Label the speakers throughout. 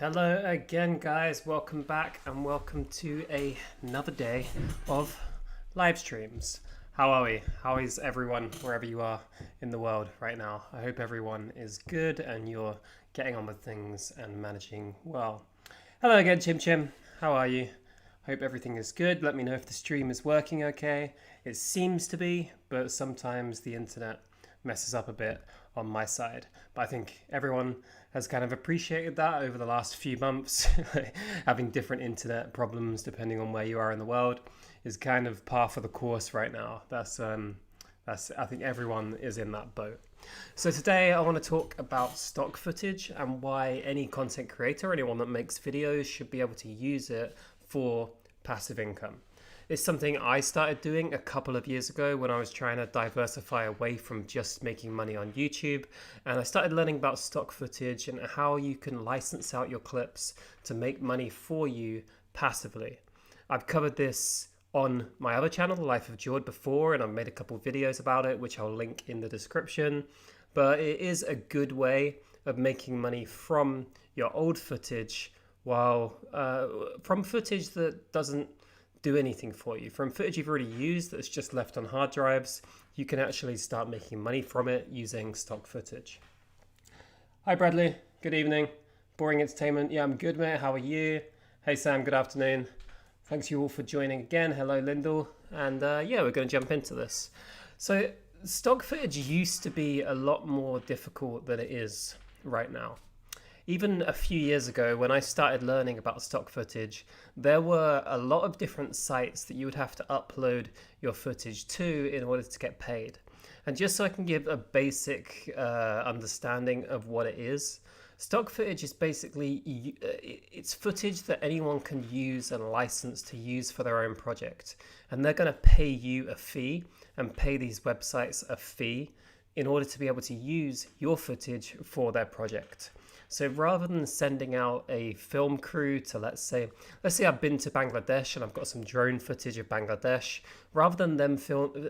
Speaker 1: Hello again, guys. Welcome back and welcome to another day of live streams. How are we? How is everyone wherever you are in the world right now? I hope everyone is good and you're getting on with things and managing well. Hello again, Chim Chim. How are you? Hope everything is good. Let me know if the stream is working okay. It seems to be, but sometimes the internet messes up a bit on my side. But I think everyone has kind of appreciated that over the last few months. Having different internet problems depending on where you are in the world is kind of par for the course right now. That's I think everyone is in that boat. So today I want to talk about stock footage and why any content creator, anyone that makes videos, should be able to use it for passive income. It's something I started doing a couple of years ago when I was trying to diversify away from just making money on YouTube. And I started learning about stock footage and how you can license out your clips to make money for you passively. I've covered this on my other channel, The Life of Jord, before, and I've made a couple of videos about it, which I'll link in the description. But it is a good way of making money from your old footage from footage that doesn't do anything for you. From footage you've already used that's just left on hard drives, you can actually start making money from it using stock footage. Hi Bradley, good evening. Boring Entertainment, yeah, I'm good, mate. How are you? Hey Sam, good afternoon. Thanks you all for joining again. Hello Lyndall. And yeah, we're going to jump into this. So stock footage used to be a lot more difficult than it is right now. Even a few years ago, when I started learning about stock footage, there were a lot of different sites that you would have to upload your footage to in order to get paid. And just so I can give a basic understanding of what it is, stock footage is basically, it's footage that anyone can use and license to use for their own project. And they're going to pay you a fee and pay these websites a fee in order to be able to use your footage for their project. So rather than sending out a film crew to, let's say I've been to Bangladesh and I've got some drone footage of Bangladesh, rather than them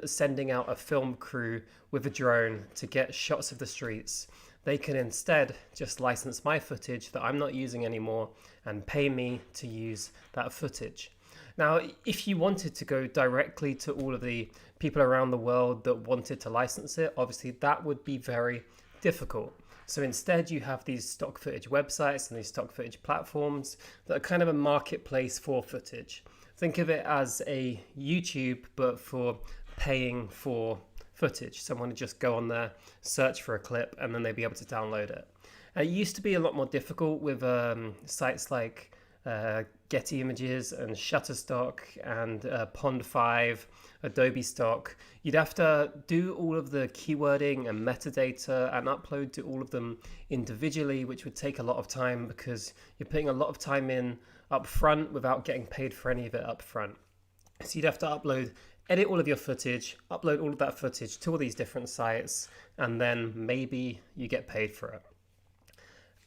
Speaker 1: sending out a film crew with a drone to get shots of the streets, they can instead just license my footage that I'm not using anymore and pay me to use that footage. Now, if you wanted to go directly to all of the people around the world that wanted to license it, obviously that would be very difficult. So instead you have these stock footage websites and these stock footage platforms that are kind of a marketplace for footage. Think of it as a YouTube, but for paying for footage. Someone would just go on there, search for a clip, and then they'd be able to download it. It used to be a lot more difficult with sites like Getty Images and Shutterstock and Pond5, Adobe Stock. You'd have to do all of the keywording and metadata and upload to all of them individually, which would take a lot of time because you're putting a lot of time in up front without getting paid for any of it up front. So you'd have to edit all of your footage, upload all of that footage to all these different sites, and then maybe you get paid for it.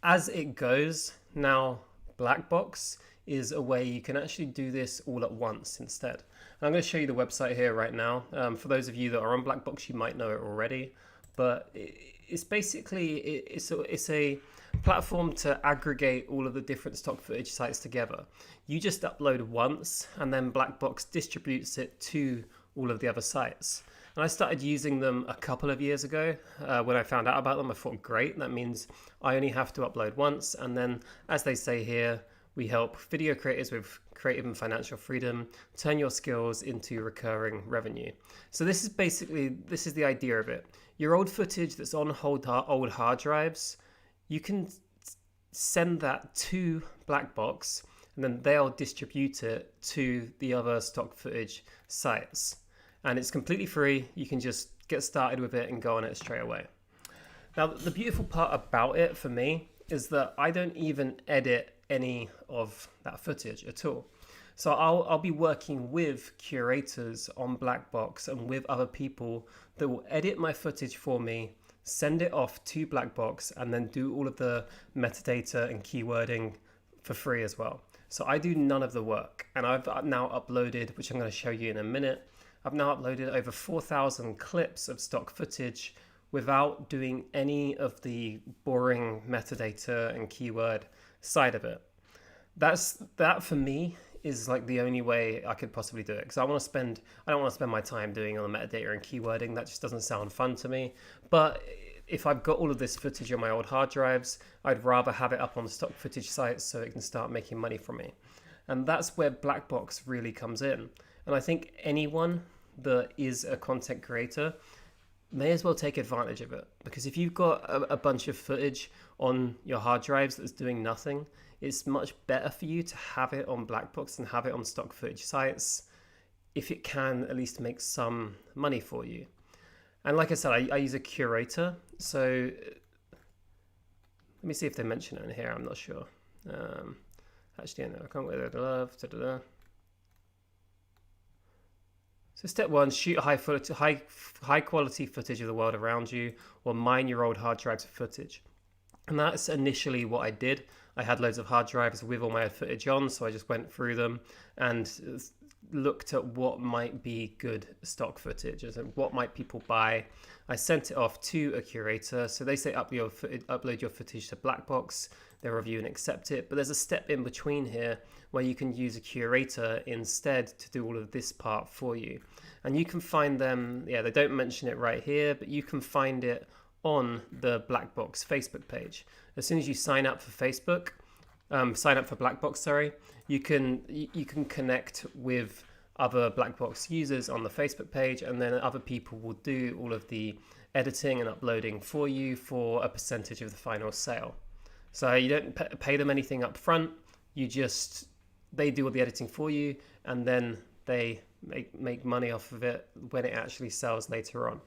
Speaker 1: As it goes, now Blackbox is a way you can actually do this all at once instead. And I'm going to show you the website here right now. For those of you that are on Blackbox, you might know it already, but it's basically it's a platform to aggregate all of the different stock footage sites together. You just upload once, and then Blackbox distributes it to all of the other sites. And I started using them a couple of years ago. When I found out about them, I thought, great, that means I only have to upload once. And then, as they say here, we help video creators with creative and financial freedom, turn your skills into recurring revenue. So this is the idea of it. Your old footage that's on old hard drives, you can send that to Blackbox, and then they'll distribute it to the other stock footage sites. And it's completely free. You can just get started with it and go on it straight away. Now, the beautiful part about it for me is that I don't even edit any of that footage at all. So I'll be working with curators on Blackbox and with other people that will edit my footage for me, send it off to Blackbox, and then do all of the metadata and keywording for free as well. So I do none of the work, and I've now uploaded, which I'm going to show you in a minute, I've now uploaded over 4,000 clips of stock footage without doing any of the boring metadata and keyword side of it. That for me is like the only way I could possibly do it, because I don't want to spend my time doing all the metadata and keywording. That just doesn't sound fun to me. But if I've got all of this footage on my old hard drives, I'd rather have it up on the stock footage sites so it can start making money from me. And that's where Blackbox really comes in. And I think anyone that is a content creator may as well take advantage of it, because if you've got a bunch of footage on your hard drives that's doing nothing, it's much better for you to have it on Blackbox and have it on stock footage sites if it can at least make some money for you. And like I said, I use a curator. So let me see if they mention it in here. I'm not sure. Actually, no, I can't wait to love. So step 1, shoot high quality footage of the world around you, or mine your old hard drives of footage. And that's initially what I did. I had loads of hard drives with all my footage on, so I just went through them and looked at what might be good stock footage, and what might people buy. I sent it off to a curator, so they say upload your footage to Blackbox. They review and accept it, but there's a step in between here where you can use a curator instead to do all of this part for you. And you can find them, they don't mention it right here, but you can find it on the Blackbox Facebook page. As soon as you sign up for Blackbox, you can connect with other Blackbox users on the Facebook page, and then other people will do all of the editing and uploading for you for a percentage of the final sale. So you don't pay them anything up front. They do all the editing for you, and then they make money off of it when it actually sells later on.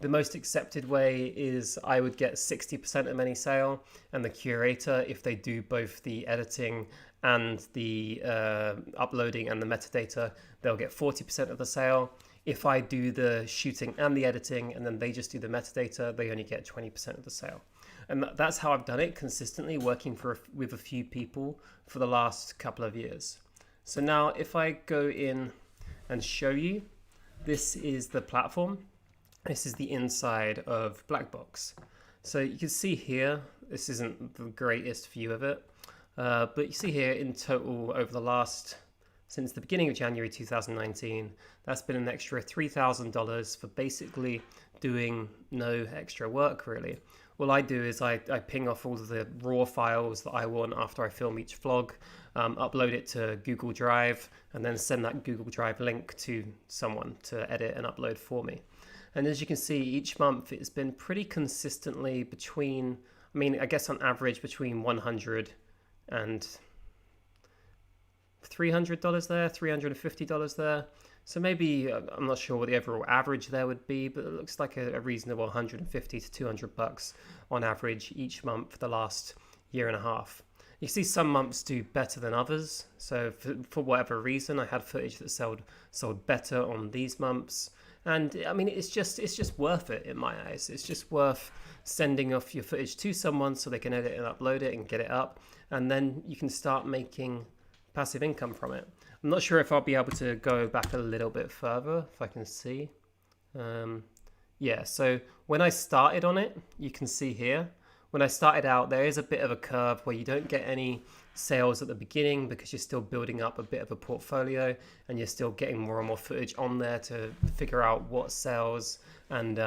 Speaker 1: The most accepted way is I would get 60% of any sale, and the curator, if they do both the editing and the uploading and the metadata, they'll get 40% of the sale. If I do the shooting and the editing and then they just do the metadata, they only get 20% of the sale. And that's how I've done it consistently, working with a few people for the last couple of years. So now if I go in and show you, this is the platform. This is the inside of Blackbox. So you can see here, this isn't the greatest view of it, but you see here in total since the beginning of January 2019, that's been an extra $3,000 for basically doing no extra work really. All I do is I ping off all of the raw files that I want after I film each vlog, upload it to Google Drive, and then send that Google Drive link to someone to edit and upload for me. And as you can see, each month it's been pretty consistently I guess on average between $100 and $300 there, $350 there. So maybe, I'm not sure what the overall average there would be, but it looks like a reasonable $150 to $200 on average each month for the last year and a half. You see some months do better than others. So for whatever reason, I had footage that sold better on these months. And I mean, it's just worth it in my eyes. It's just worth sending off your footage to someone so they can edit and upload it and get it up. And then you can start making passive income from it. I'm not sure if I'll be able to go back a little bit further, if I can see. So when I started on it, you can see here, when I started out, there is a bit of a curve where you don't get any sales at the beginning because you're still building up a bit of a portfolio and you're still getting more and more footage on there to figure out what sells, and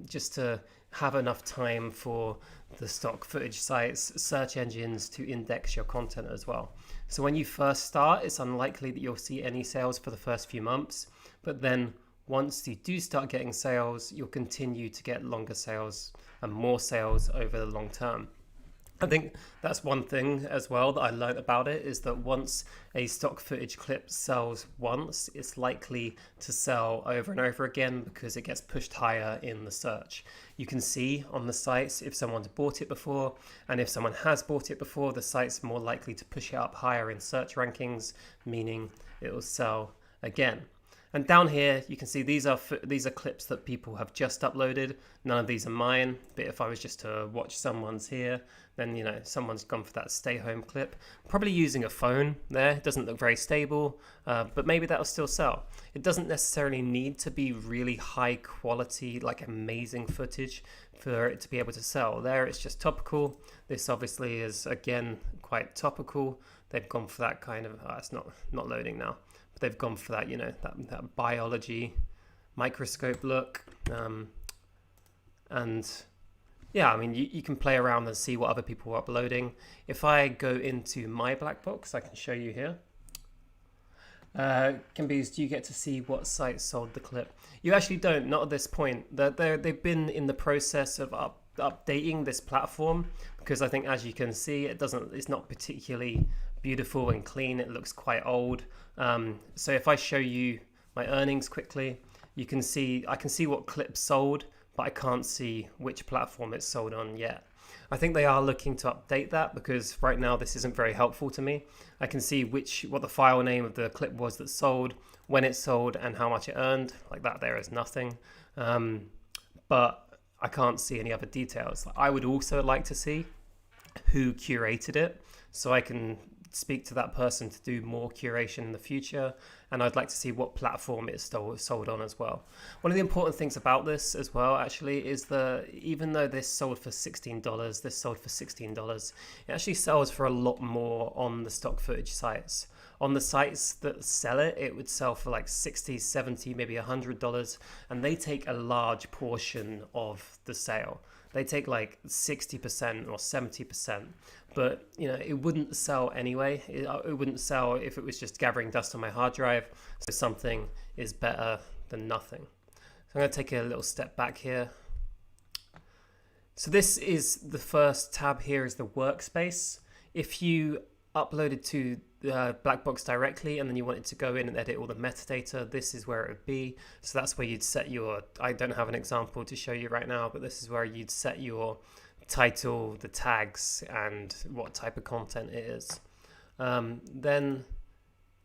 Speaker 1: just to have enough time for the stock footage sites, search engines to index your content as well. So when you first start, it's unlikely that you'll see any sales for the first few months, but then once you do start getting sales, you'll continue to get longer sales and more sales over the long term. I think that's one thing as well that I learned about it, is that once a stock footage clip sells once, it's likely to sell over and over again because it gets pushed higher in the search. You can see on the sites if someone's bought it before, and if someone has bought it before, the site's more likely to push it up higher in search rankings, meaning it will sell again. And down here, you can see these are clips that people have just uploaded. None of these are mine, but if I was just to watch someone's here, then someone's gone for that stay home clip. Probably using a phone there. It doesn't look very stable, but maybe that'll still sell. It doesn't necessarily need to be really high quality, like amazing footage for it to be able to sell. There it's just topical. This obviously is again quite topical. They've gone for that kind of, it's not loading now, but they've gone for that, that biology microscope look. And yeah, I mean, you can play around and see what other people are uploading. If I go into my black box, I can show you here. Kimbees, do you get to see what site sold the clip? You actually don't, not at this point. They've been in the process of updating this platform, because I think, as you can see, it's not particularly beautiful and clean. It looks quite old. So if I show you my earnings quickly, I can see what clips sold, but I can't see which platform it's sold on yet. I think they are looking to update that, because right now this isn't very helpful to me. I can see what the file name of the clip was that sold, when it sold, and how much it earned. Like that there is nothing. But I can't see any other details. I would also like to see who curated it, so I can speak to that person to do more curation in the future, and I'd like to see what platform it's sold on as well. One of the important things about this as well, actually, is that even though this sold for $16, it actually sells for a lot more on the stock footage sites. On the sites that sell it, it would sell for like $60, $70, maybe $100, and they take a large portion of the sale. They take like 60% or 70%, but it wouldn't sell anyway. It wouldn't sell if it was just gathering dust on my hard drive. So something is better than nothing. So I'm going to take a little step back here. So this is the first tab here, is the workspace. If you uploaded to Blackbox directly and then you wanted to go in and edit all the metadata, this is where it would be. So that's where you'd set your, I don't have an example to show you right now, but this is where you'd set your title, the tags, and what type of content it is. Then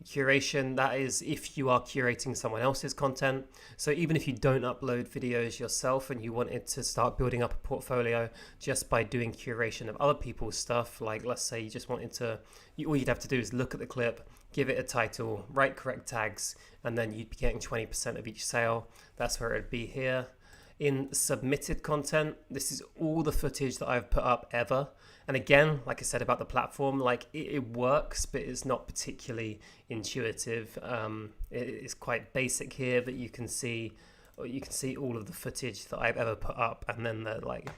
Speaker 1: curation, that is if you are curating someone else's content. So even if you don't upload videos yourself and you wanted to start building up a portfolio just by doing curation of other people's stuff, like let's say you just wanted to, all you'd have to do is look at the clip, give it a title, write correct tags, and then you'd be getting 20% of each sale. That's where it'd be here. In submitted content, this is all the footage that I've put up ever. And again, like I said about the platform, like it works, but it's not particularly intuitive. It's quite basic here, but you can see all of the footage that I've ever put up, and then the like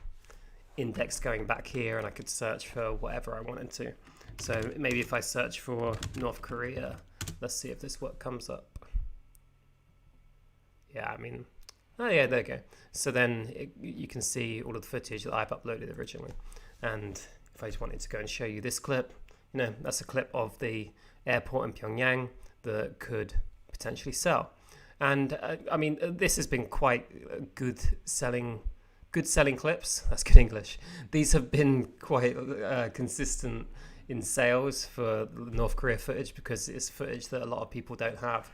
Speaker 1: index going back here, and I could search for whatever I wanted to. So maybe if I search for North Korea, let's see if this work comes up. Yeah, I mean, oh yeah, there you go. So then you can see all of the footage that I've uploaded originally. And if I just wanted to go and show you this clip, that's a clip of the airport in Pyongyang that could potentially sell. And I mean, this has been quite good selling clips. That's good English. These have been quite consistent in sales for North Korea footage, because it's footage that a lot of people don't have.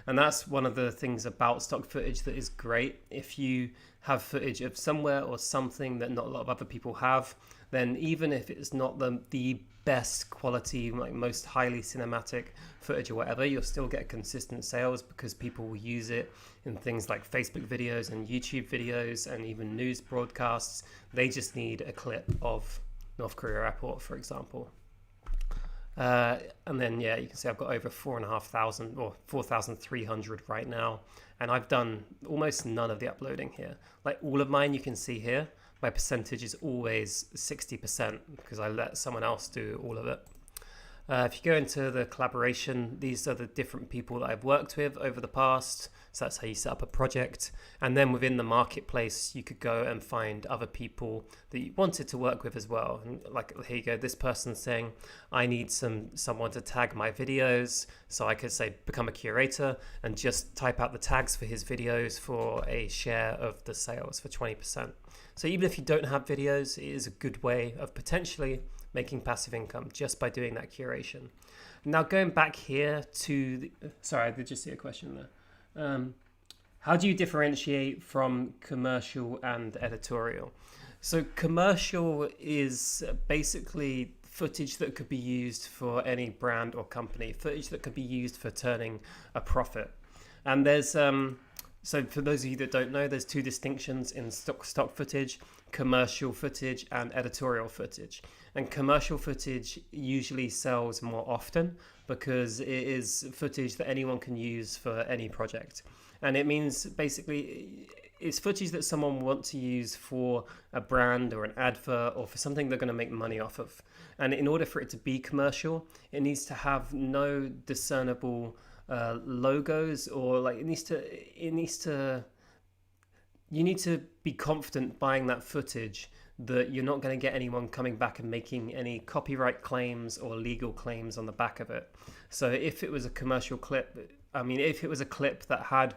Speaker 1: And that's one of the things about stock footage that is great. If you have footage of somewhere or something that not a lot of other people have, then even if it's not the best quality, like most highly cinematic footage or whatever, you'll still get consistent sales, because people will use it in things like Facebook videos and YouTube videos and even news broadcasts. They just need a clip of North Korea airport, for example. And then, yeah, you can see I've got over 4,500 or 4,300 right now. And I've done almost none of the uploading here. Like all of mine, you can see here, my percentage is always 60%, because I let someone else do all of it. If you go into the collaboration, these are the different people that I've worked with over the past. So that's how you set up a project. And then within the marketplace, you could go and find other people that you wanted to work with as well. And like, here you go, this person's saying, I need someone to tag my videos. So I could say, become a curator, and just type out the tags for his videos for a share of the sales for 20%. So even if you don't have videos, it is a good way of potentially making passive income just by doing that curation. Now going back here to sorry, I did just see a question there. How do you differentiate from commercial and editorial? So commercial is basically footage that could be used for any brand or company, footage that could be used for turning a profit. And there's So for those of you that don't know, there's two distinctions in stock footage: commercial footage and editorial footage. And commercial footage usually sells more often because it is footage that anyone can use for any project. And it means basically it's footage that someone wants to use for a brand or an advert or for something they're going to make money off of. And in order for it to be commercial, it needs to have no discernible logos, or like you need to be confident buying that footage that you're not going to get anyone coming back and making any copyright claims or legal claims on the back of it. So if it was a commercial clip, if it was a clip that had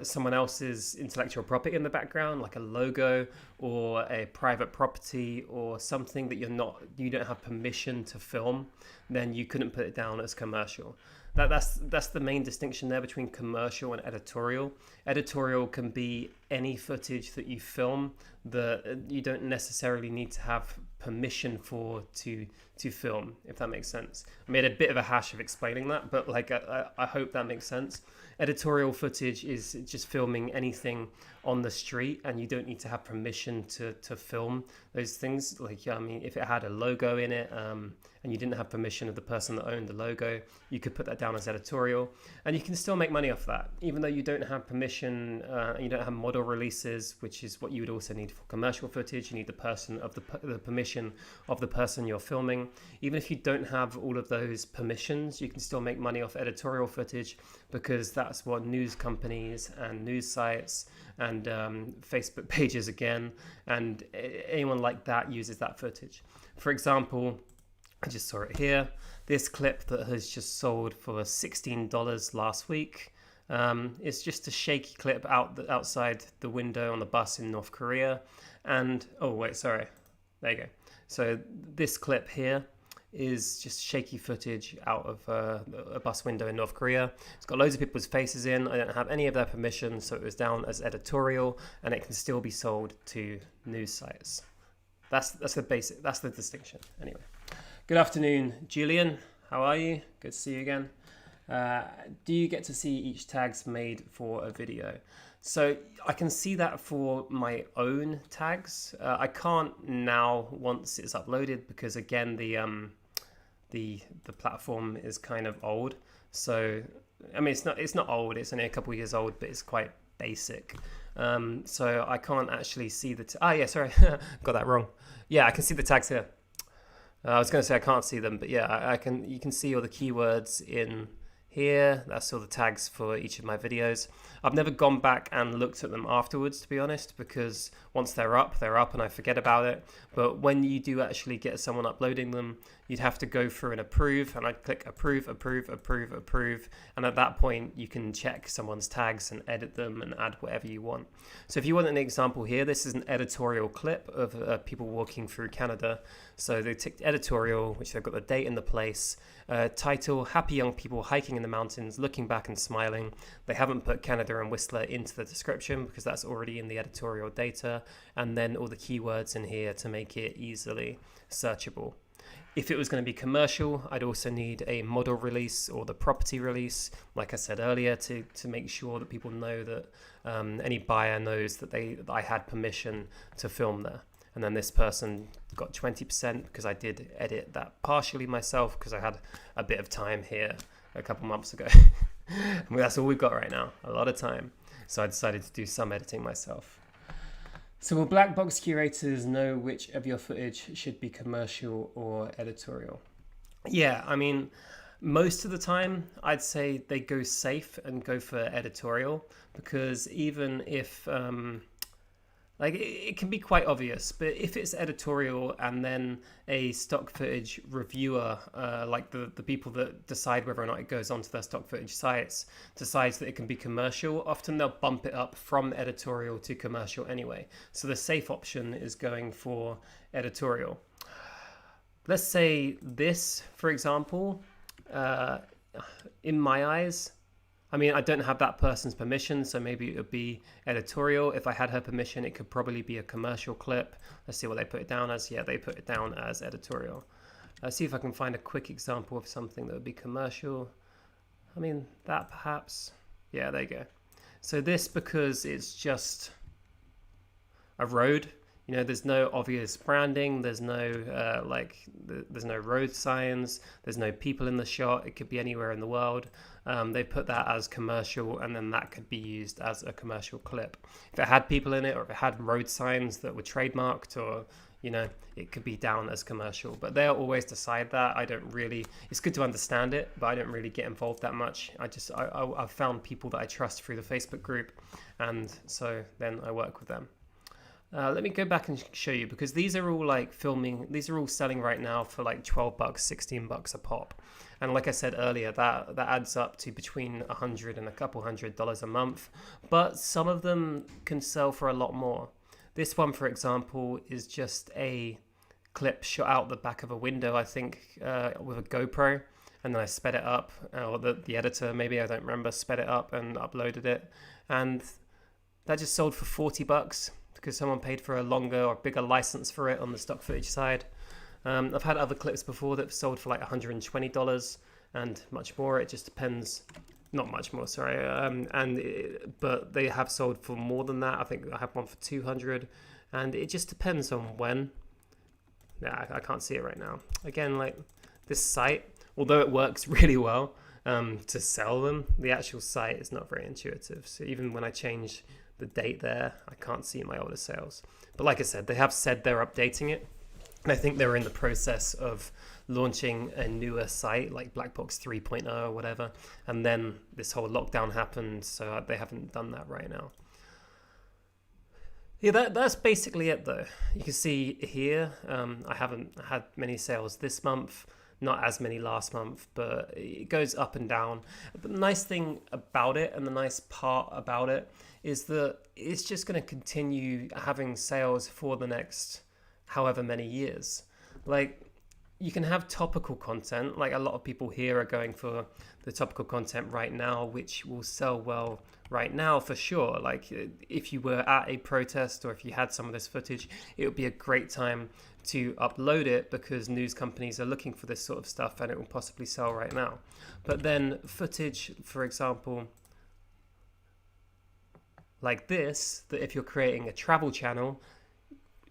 Speaker 1: someone else's intellectual property in the background, like a logo or a private property or something that you don't have permission to film, then you couldn't put it down as commercial. That's the main distinction there between commercial and editorial. Editorial can be any footage that you film that you don't necessarily need to have permission for to film, if that makes sense. I made a bit of a hash of explaining that, but I hope that makes sense. Editorial footage is just filming anything on the street, and you don't need to have permission to film those things. If it had a logo in it, and you didn't have permission of the person that owned the logo, you could put that down as editorial, and you can still make money off that, even though you don't have permission. You don't have model releases, which is what you would also need for commercial footage. You need the permission of the person you're filming. Even if you don't have all of those permissions, you can still make money off editorial footage, because that's what news companies and news sites and Facebook pages again, and anyone like that uses that footage. For example, I just saw it here. This clip that has just sold for $16 last week. It's just a shaky clip outside the window on the bus in North Korea. And, there you go. So this clip here is just shaky footage out of a bus window in North Korea. It's got loads of people's faces in. I don't have any of their permission, so it was down as editorial, and it can still be sold to news sites. That's the distinction. Anyway. Good afternoon, Julian. How are you? Good to see you again. Do you get to see each tags made for a video? So I can see that for my own tags. I can't now once it's uploaded, because again the platform is kind of old. So it's not old. It's only a couple of years old, but it's quite basic. So I can't actually see the. Got that wrong. Yeah, I can see the tags here. I was going to say I can't see them, but yeah, I can. You can see all the keywords in here. That's all the tags for each of my videos. I've never gone back and looked at them afterwards, to be honest, because once they're up and I forget about it. But when you do actually get someone uploading them, you'd have to go through and approve, and I'd click approve. And at that point, you can check someone's tags and edit them and add whatever you want. So if you want an example here, this is an editorial clip of people walking through Canada. So they ticked editorial, which they've got the date and the place. Title, happy young people hiking in the mountains, looking back and smiling. They haven't put Canada and Whistler into the description because that's already in the editorial data. And then all the keywords in here to make it easily searchable. If it was going to be commercial, I'd also need a model release or the property release, like I said earlier, to make sure that people know that any buyer knows that I had permission to film there. And then this person got 20% because I did edit that partially myself, because I had a bit of time here a couple months ago. That's all we've got right now, a lot of time. So I decided to do some editing myself. So will black box curators know which of your footage should be commercial or editorial? Yeah, most of the time I'd say they go safe and go for editorial, because even if it can be quite obvious, but if it's editorial and then a stock footage reviewer, like the people that decide whether or not it goes onto their stock footage sites, decides that it can be commercial, often they'll bump it up from editorial to commercial anyway. So the safe option is going for editorial. Let's say this, for example, in my eyes, I don't have that person's permission, so maybe it would be editorial. If I had her permission, it could probably be a commercial clip. Let's see what they put it down as. Yeah, they put it down as editorial. Let's see if I can find a quick example of something that would be commercial. That perhaps. Yeah, there you go. So this, because it's just a road, there's no obvious branding, there's no there's no road signs, there's no people in the shot, it could be anywhere in the world. They put that as commercial, and then that could be used as a commercial clip. If it had people in it, or if it had road signs that were trademarked, or it could be down as commercial. But they'll always decide that. I don't really, it's good to understand it, but I don't really get involved that much. I've found people that I trust through the Facebook group, and so then I work with them. Let me go back and show you, because these are all these are all selling right now for like $12, $16 a pop. And like I said earlier, that adds up to between $100 and a couple $100 a month. But some of them can sell for a lot more. This one, for example, is just a clip shot out the back of a window, I think, with a GoPro. And then I sped it up, or the editor, maybe, I don't remember, sped it up and uploaded it. And that just sold for $40 because someone paid for a longer or bigger license for it on the stock footage side. I've had other clips before that sold for like $120 and much more. It just depends. Not much more, sorry. But they have sold for more than that. I think I have one for $200, and it just depends on when. Yeah, I can't see it right now. Again, like this site, although it works really well to sell them, the actual site is not very intuitive. So even when I change the date there, I can't see my older sales. But like I said, they have said they're updating it. And I think they're in the process of launching a newer site like Blackbox 3.0 or whatever. And then this whole lockdown happened, so they haven't done that right now. Yeah, that's basically it though. You can see here, I haven't had many sales this month, not as many last month, but it goes up and down. But the nice thing about it, and the nice part about it, is that it's just going to continue having sales for the next however many years. Like, you can have topical content, like a lot of people here are going for the topical content right now, which will sell well right now for sure. Like, if you were at a protest or if you had some of this footage, it would be a great time to upload it, because news companies are looking for this sort of stuff and it will possibly sell right now. But then footage, for example, like this, that if you're creating a travel channel,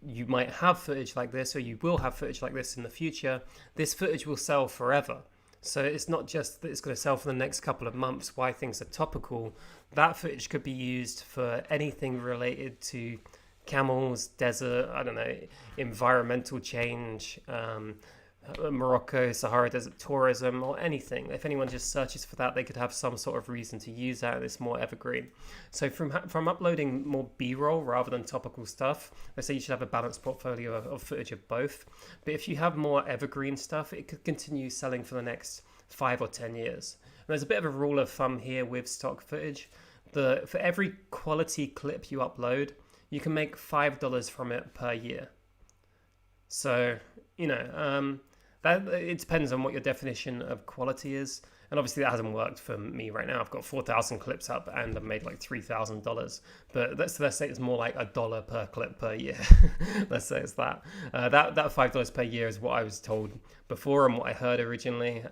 Speaker 1: you might have footage like this, or you will have footage like this in the future. This footage will sell forever. So it's not just that it's going to sell for the next couple of months why things are topical. That footage could be used for anything related to camels, desert, I don't know, environmental change, Morocco, Sahara Desert tourism, or anything. If anyone just searches for that, they could have some sort of reason to use that, and it's more evergreen. So from uploading more B-roll rather than topical stuff, I say you should have a balanced portfolio of footage of both. But if you have more evergreen stuff, it could continue selling for the next 5 or 10 years. And there's a bit of a rule of thumb here with stock footage. For every quality clip you upload, you can make $5 from it per year. So, that it depends on what your definition of quality is. And obviously that hasn't worked for me right now. I've got 4,000 clips up and I've made like $3,000. But let's say it's more like $1 per clip per year. Let's say it's that. That $5 per year is what I was told before and what I heard originally.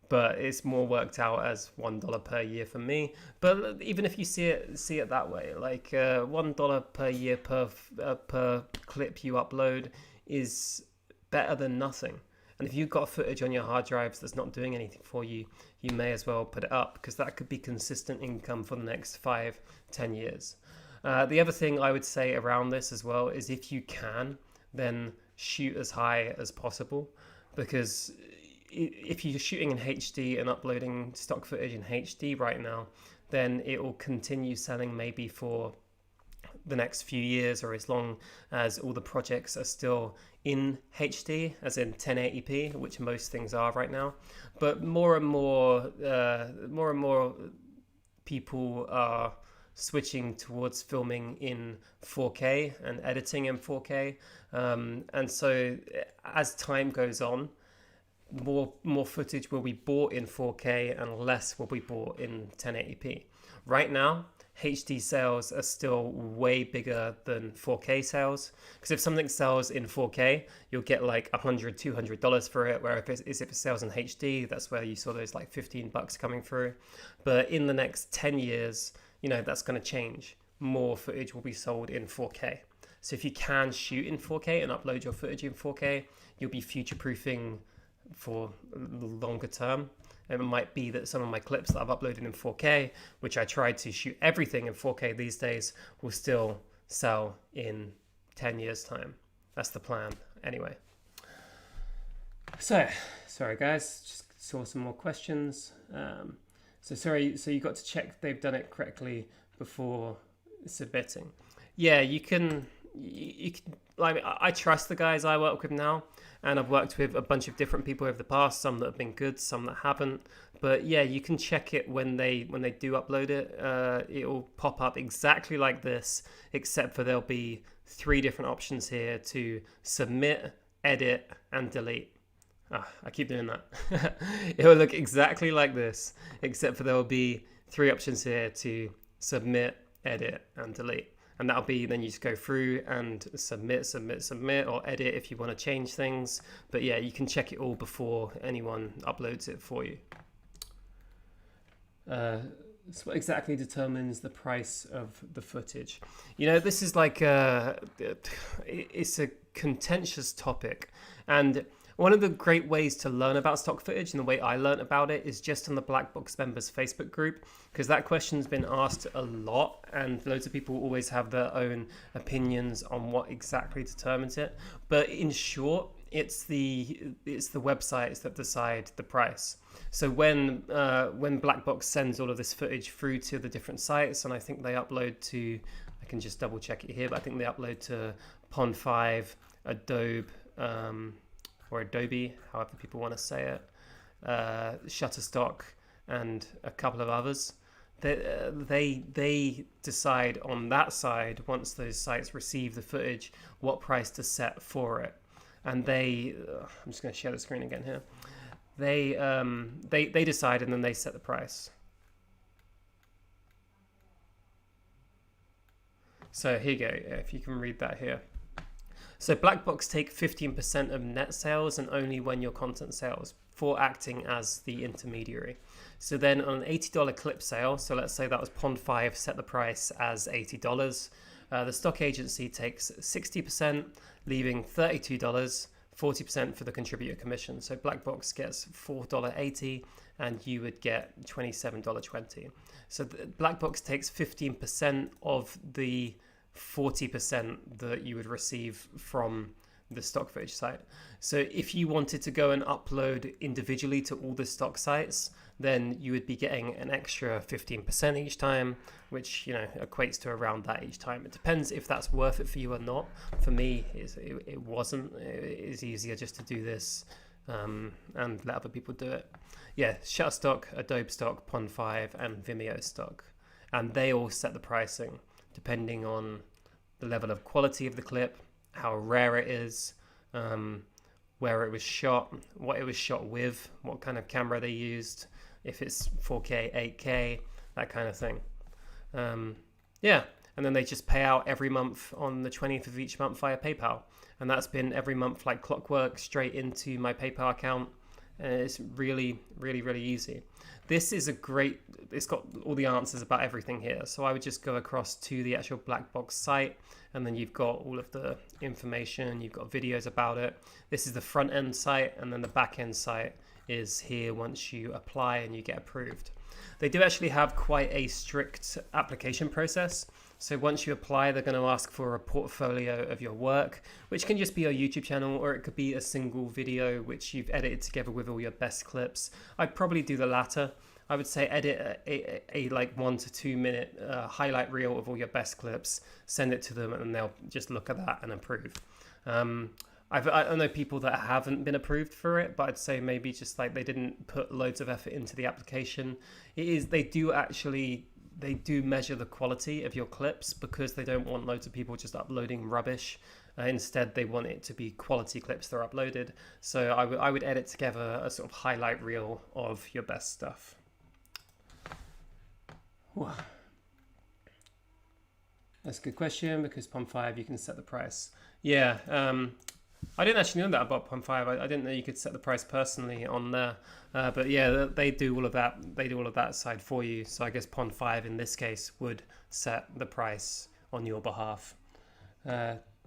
Speaker 1: But it's more worked out as $1 per year for me. But even if you see it that way, like $1 per year per clip you upload is better than nothing. And if you've got footage on your hard drives that's not doing anything for you, you may as well put it up, because that could be consistent income for the next 5-10 years. The other thing I would say around this as well is, if you can, then shoot as high as possible, because if you're shooting in HD and uploading stock footage in HD right now, then it will continue selling maybe for the next few years, or as long as all the projects are still in HD, as in 1080p, which most things are right now. But more and more people are switching towards filming in 4K and editing in 4K. And so as time goes on, more footage will be bought in 4K and less will be bought in 1080p. Right now, HD sales are still way bigger than 4K sales, because if something sells in 4K, you'll get like $100, $200 for it, where if it sells in HD, that's where you saw those like $15 coming through. But in the next 10 years, that's going to change. More footage will be sold in 4K. So if you can shoot in 4K and upload your footage in 4K, you'll be future-proofing for longer term. It might be that some of my clips that I've uploaded in 4K, which I tried to shoot everything in 4K these days, will still sell in 10 years' time. That's the plan, anyway. So, sorry guys, just saw some more questions. So you got to check they've done it correctly before submitting. Yeah, you can. Like, I trust the guys I work with now, and I've worked with a bunch of different people over the past, some that have been good, some that haven't. But yeah, you can check it when they do upload it. It'll pop up exactly like this, except for there'll be 3 different options here to submit, edit, and delete. I keep doing that. It will look exactly like this, except for there will be 3 options here to submit, edit, and delete. And that'll be, then you just go through and submit, or edit if you want to change things. But yeah, you can check it all before anyone uploads it for you. So what exactly determines the price of the footage? This is like it's a contentious topic. And one of the great ways to learn about stock footage, and the way I learned about it, is just on the Black Box Members Facebook group, because that question's been asked a lot, and loads of people always have their own opinions on what exactly determines it. But in short, it's the websites that decide the price. So when Black Box sends all of this footage through to the different sites, and I think they upload to, I can just double check it here, but I think they upload to Pond5, Adobe, or Adobe, however people want to say it, Shutterstock, and a couple of others. They decide on that side, once those sites receive the footage, what price to set for it. And I'm just going to share the screen again here. They decide, and then they set the price. So here you go, if you can read that here. So Black Box take 15% of net sales, and only when your content sells, for acting as the intermediary. So then on an $80 clip sale, so let's say that was Pond5 set the price as $80, the stock agency takes 60%, leaving $32, 40% for the contributor commission. So Black Box gets $4.80, and you would get $27.20. So Black Box takes 15% of the 40% that you would receive from the stock footage site. So if you wanted to go and upload individually to all the stock sites, then you would be getting an extra 15% each time, which equates to around that each time. It depends if that's worth it for you or not. For me, it wasn't. It's easier just to do this and let other people do it. Yeah, Shutterstock, Adobe Stock, Pond5, and Vimeo Stock, and they all set the pricing depending on the level of quality of the clip, how rare it is, where it was shot, what it was shot with, what kind of camera they used, if it's 4K, 8K, that kind of thing. Yeah, and then they just pay out every month on the 20th of each month via PayPal. And that's been every month like clockwork, straight into my PayPal account. And it's really, really, really easy. This is it's got all the answers about everything here. So I would just go across to the actual Black Box site, and then you've got all of the information, you've got videos about it. This is the front end site, and then the back end site is here once you apply and you get approved. They do actually have quite a strict application process. So once you apply, they're going to ask for a portfolio of your work, which can just be your YouTube channel, or it could be a single video which you've edited together with all your best clips. I'd probably do the latter. I would say edit a like 1 to 2 minute highlight reel of all your best clips, send it to them, and they'll just look at that and approve. I know people that haven't been approved for it, but I'd say maybe just like they didn't put loads of effort into the application. They do measure the quality of your clips, because they don't want loads of people just uploading rubbish Instead, they want it to be quality clips that are uploaded. So I would edit together a sort of highlight reel of your best stuff. Whew. That's a good question, because Pond5 you can set the price. Yeah, I didn't actually know that about Pond5. I didn't know you could set the price personally on there. But yeah, they do all of that. They do all of that side for you. So I guess Pond5 in this case would set the price on your behalf.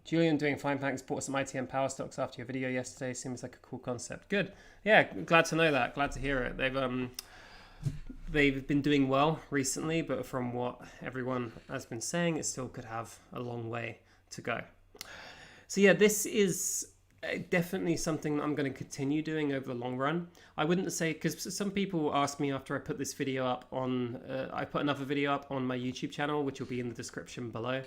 Speaker 1: Julian doing fine, thanks. Bought some ITM power stocks after your video yesterday. Seems like a cool concept. Good. Yeah, glad to know that. Glad to hear it. They've been doing well recently, but from what everyone has been saying, it still could have a long way to go. So yeah, this is definitely something that I'm going to continue doing over the long run. I wouldn't say, because some people asked me after I put this video up on, I put another video up on my YouTube channel, which will be in the description below.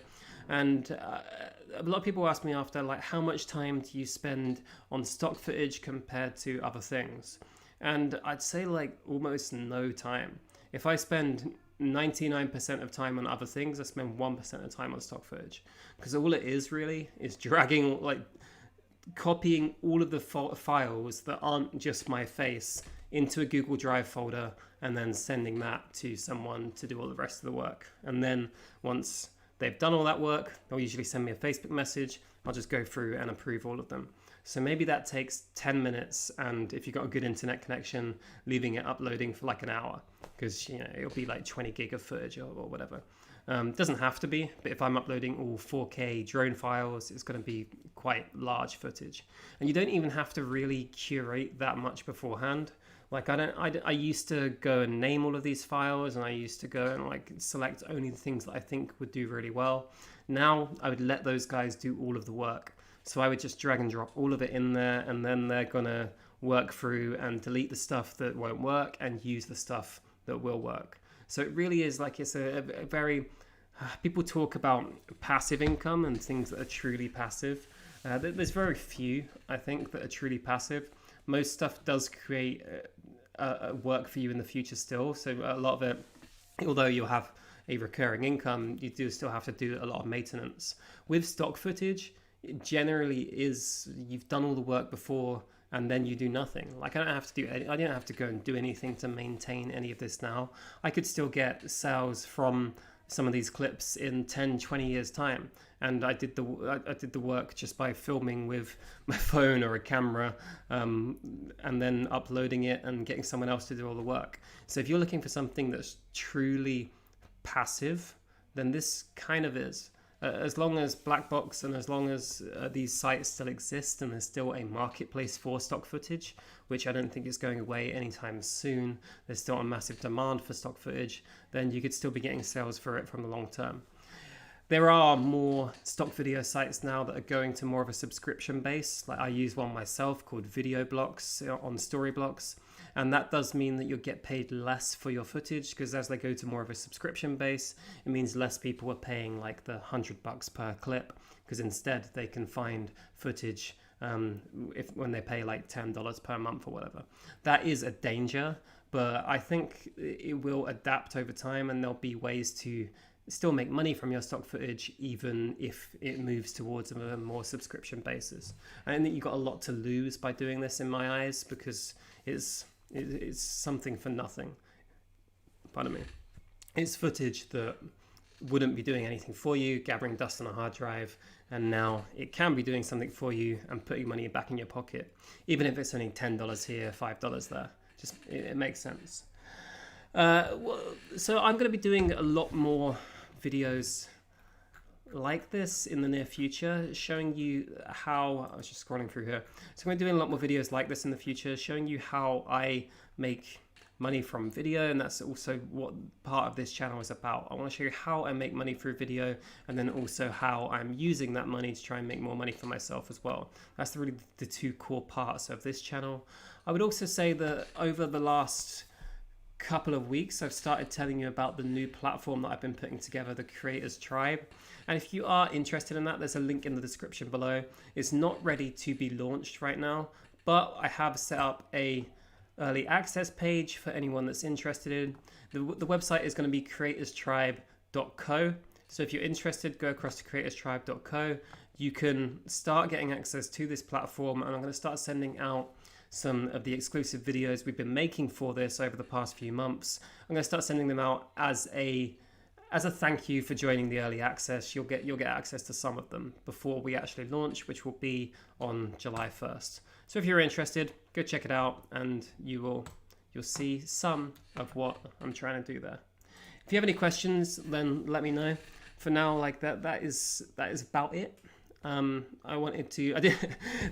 Speaker 1: And a lot of people ask me after, like, how much time do you spend on stock footage compared to other things? And I'd say like almost no time. If I spend 99% of time on other things, I spend 1% of time on stock footage. Because all it is really is dragging, like copying all of the files that aren't just my face into a Google Drive folder and then sending that to someone to do all the rest of the work. And then once they've done all that work, they'll usually send me a Facebook message. I'll just go through and approve all of them. So maybe that takes 10 minutes, and if you've got a good internet connection, leaving it uploading for like an hour, because it'll be like 20 gig of footage or whatever. Doesn't have to be, but if I'm uploading all 4K drone files, it's going to be quite large footage. And you don't even have to really curate that much beforehand. Like I used to go and name all of these files, and I used to go and like select only the things that I think would do really well. Now I would let those guys do all of the work. So I would just drag and drop all of it in there, and then they're going to work through and delete the stuff that won't work and use the stuff that will work. So it really is like, it's a very, people talk about passive income and things that are truly passive. There's very few, I think, that are truly passive. Most stuff does create work for you in the future still. So a lot of it, although you'll have a recurring income, you do still have to do a lot of maintenance. With stock footage, it generally is, you've done all the work before and then you do nothing. Like I don't have to go and do anything to maintain any of this now. I could still get sales from some of these clips in 10, 20 years time. And I did the work just by filming with my phone or a camera, and then uploading it and getting someone else to do all the work. So if you're looking for something that's truly passive, then this kind of is. As long as Blackbox and as long as these sites still exist and there's still a marketplace for stock footage, which I don't think is going away anytime soon, there's still a massive demand for stock footage, then you could still be getting sales for it from the long term. There are more stock video sites now that are going to more of a subscription base. Like I use one myself called Video Blocks on Storyblocks. And that does mean that you'll get paid less for your footage, because as they go to more of a subscription base, it means less people are paying like the $100 per clip, because instead they can find footage when they pay like $10 per month or whatever. That is a danger, but I think it will adapt over time, and there'll be ways to still make money from your stock footage even if it moves towards a more subscription basis. I think you've got a lot to lose by doing this in my eyes, because it's something for nothing. Pardon me. It's footage that wouldn't be doing anything for you, gathering dust on a hard drive, and now it can be doing something for you and putting money back in your pocket, even if it's only $10 here, $5 there. Just it makes sense. So I'm going to be doing a lot more videos like this in the near future, showing you how, I was just scrolling through here, so I'm going to be doing a lot more videos like this in the future, showing you how I make money from video, and that's also what part of this channel is about. I want to show you how I make money through video, and then also how I'm using that money to try and make more money for myself as well. That's really the two core parts of this channel. I would also say that over the last couple of weeks, I've started telling you about the new platform that I've been putting together, the Creators Tribe. And if you are interested in that, there's a link in the description below. It's not ready to be launched right now, but I have set up a early access page for anyone that's interested in. The website is going to be creatorstribe.co. So if you're interested, go across to creatorstribe.co. you can start getting access to this platform, and I'm going to start sending out some of the exclusive videos we've been making for this over the past few months. I'm going to start sending them out as a thank you for joining the early access. You'll get access to some of them before we actually launch, which will be on July 1st. So if you're interested, go check it out, and you'll see some of what I'm trying to do there. If you have any questions, then let me know. For now, like that is about it. The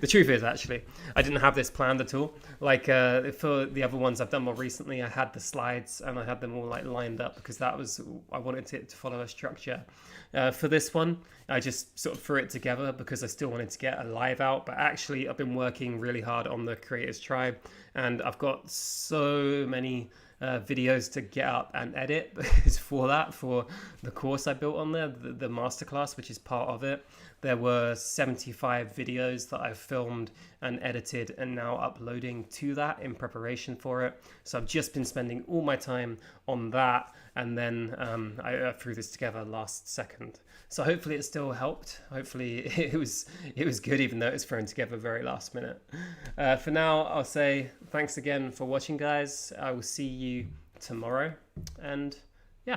Speaker 1: truth is, actually, I didn't have this planned at all. Like for the other ones I've done more recently, I had the slides and I had them all like lined up because I wanted it to follow a structure. For this one, I just sort of threw it together because I still wanted to get a live out. But actually, I've been working really hard on the Creators Tribe, and I've got so many videos to get up and edit for the course I built on there, the masterclass, which is part of it. There were 75 videos that I've filmed and edited and now uploading to that in preparation for it. So I've just been spending all my time on that, and then I threw this together last second. So hopefully it still helped. Hopefully it was good, even though it was thrown together very last minute. For now, I'll say thanks again for watching, guys. I will see you tomorrow, and